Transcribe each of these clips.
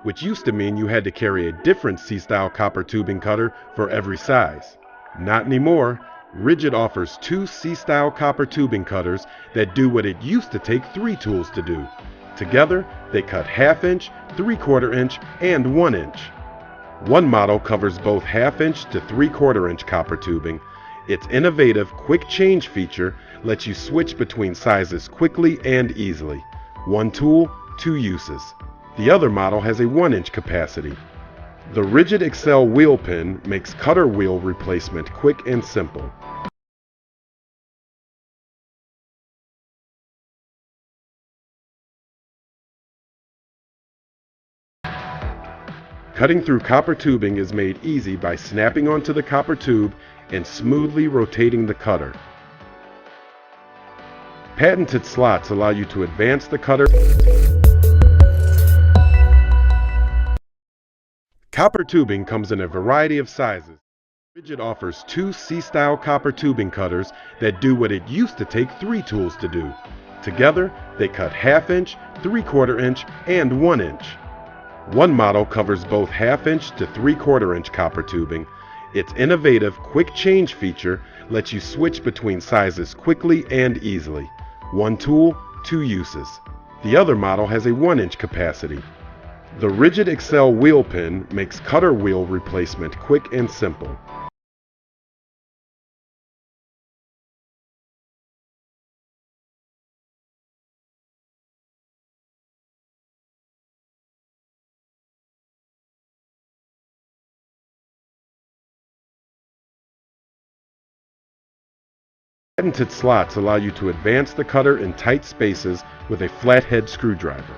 which used to mean you had to carry a different C-style copper tubing cutter for every size. Not anymore. RIDGID offers 2 C-style copper tubing cutters that do what it used to take 3 tools to do. Together, they cut 1/2 inch, 3/4 inch, and 1 inch. One model covers both 1/2 inch to 3/4 inch copper tubing. Its innovative quick change feature lets you switch between sizes quickly and easily. One tool, 2 uses. The other model has a 1 inch capacity. The RIDGID Excel wheel pin makes cutter wheel replacement quick and simple. Cutting through copper tubing is made easy by snapping onto the copper tube and smoothly rotating the cutter. Patented slots allow you to advance the cutter. Copper tubing comes in a variety of sizes. RIDGID offers 2 C-style copper tubing cutters that do what it used to take 3 tools to do. Together, they cut 1/2 inch, 3/4 inch, and 1 inch. One model covers both 1/2 inch to 3/4 inch copper tubing. Its innovative quick change feature lets you switch between sizes quickly and easily. One tool, 2 uses. The other model has a 1 inch capacity. The RIDGID Excel wheel pin makes cutter wheel replacement quick and simple. Patented slots allow you to advance the cutter in tight spaces with a flathead screwdriver.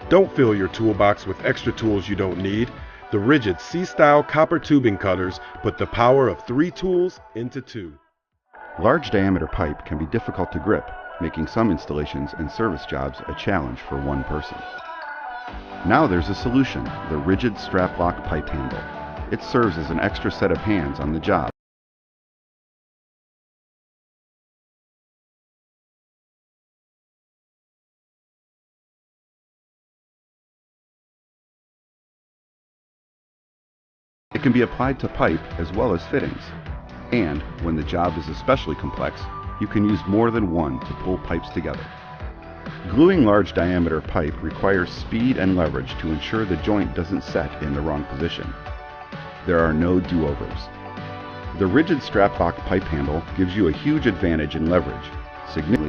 Don't fill your toolbox with extra tools you don't need. The RIDGID C-style copper tubing cutters put the power of 3 tools into 2. Large diameter pipe can be difficult to grip, making some installations and service jobs a challenge for one person. Now there's a solution, the RIDGID Straplock pipe handle. It serves as an extra set of hands on the job. It can be applied to pipe as well as fittings. And, when the job is especially complex, you can use more than one to pull pipes together. Gluing large diameter pipe requires speed and leverage to ensure the joint doesn't set in the wrong position. There are no do-overs. The RIDGID Straplock pipe handle gives you a huge advantage in leverage.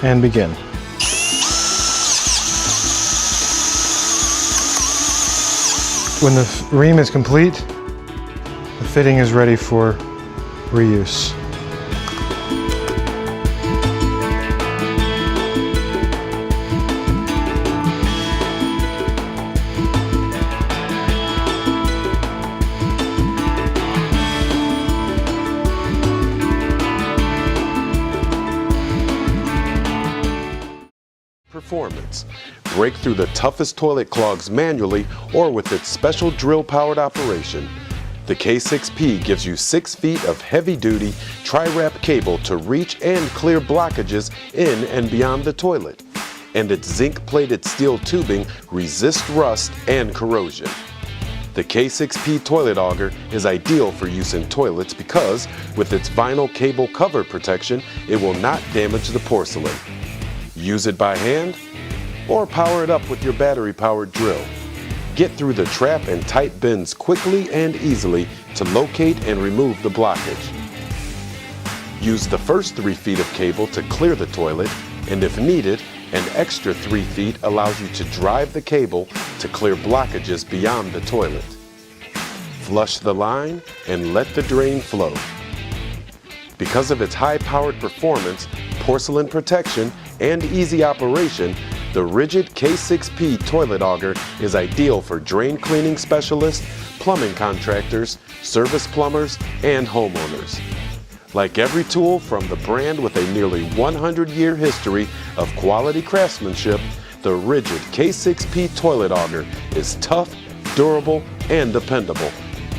And begin. When the ream is complete, the fitting is ready for reuse. Performance. Break through the toughest toilet clogs manually or with its special drill-powered operation. The K6P gives you 6 feet of heavy-duty tri-wrap cable to reach and clear blockages in and beyond the toilet. And its zinc-plated steel tubing resists rust and corrosion. The K6P toilet auger is ideal for use in toilets because, with its vinyl cable cover protection, it will not damage the porcelain. Use it by hand or power it up with your battery-powered drill. Get through the trap and tight bends quickly and easily to locate and remove the blockage. Use the first 3 feet of cable to clear the toilet, and if needed, an extra 3 feet allows you to drive the cable to clear blockages beyond the toilet. Flush the line and let the drain flow. Because of its high-powered performance, porcelain protection, and easy operation, the RIDGID K6P toilet auger is ideal for drain cleaning specialists, plumbing contractors, service plumbers, and homeowners. Like every tool from the brand with a nearly 100-year history of quality craftsmanship, the RIDGID K6P toilet auger is tough, durable, and dependable,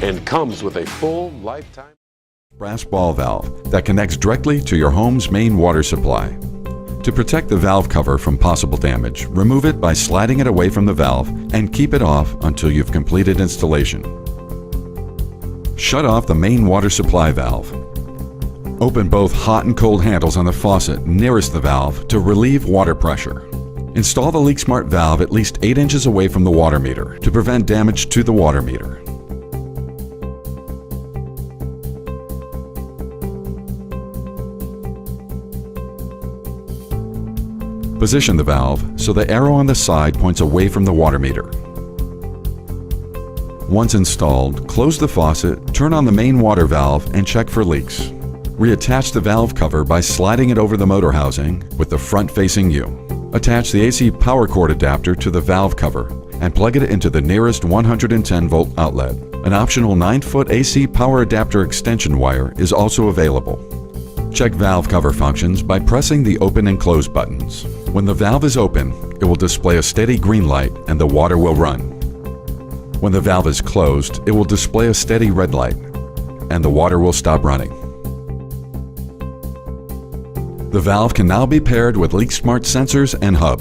and comes with a full lifetime brass ball valve that connects directly to your home's main water supply. To protect the valve cover from possible damage, remove it by sliding it away from the valve and keep it off until you've completed installation. Shut off the main water supply valve. Open both hot and cold handles on the faucet nearest the valve to relieve water pressure. Install the LeakSMART valve at least 8 inches away from the water meter to prevent damage to the water meter. Position the valve so the arrow on the side points away from the water meter. Once installed, close the faucet, turn on the main water valve, and check for leaks. Reattach the valve cover by sliding it over the motor housing with the front facing you. Attach the AC power cord adapter to the valve cover and plug it into the nearest 110-volt outlet. An optional 9-foot AC power adapter extension wire is also available. Check valve cover functions by pressing the open and close buttons. When the valve is open, it will display a steady green light and the water will run. When the valve is closed, it will display a steady red light and the water will stop running. The valve can now be paired with LeakSMART sensors and hub.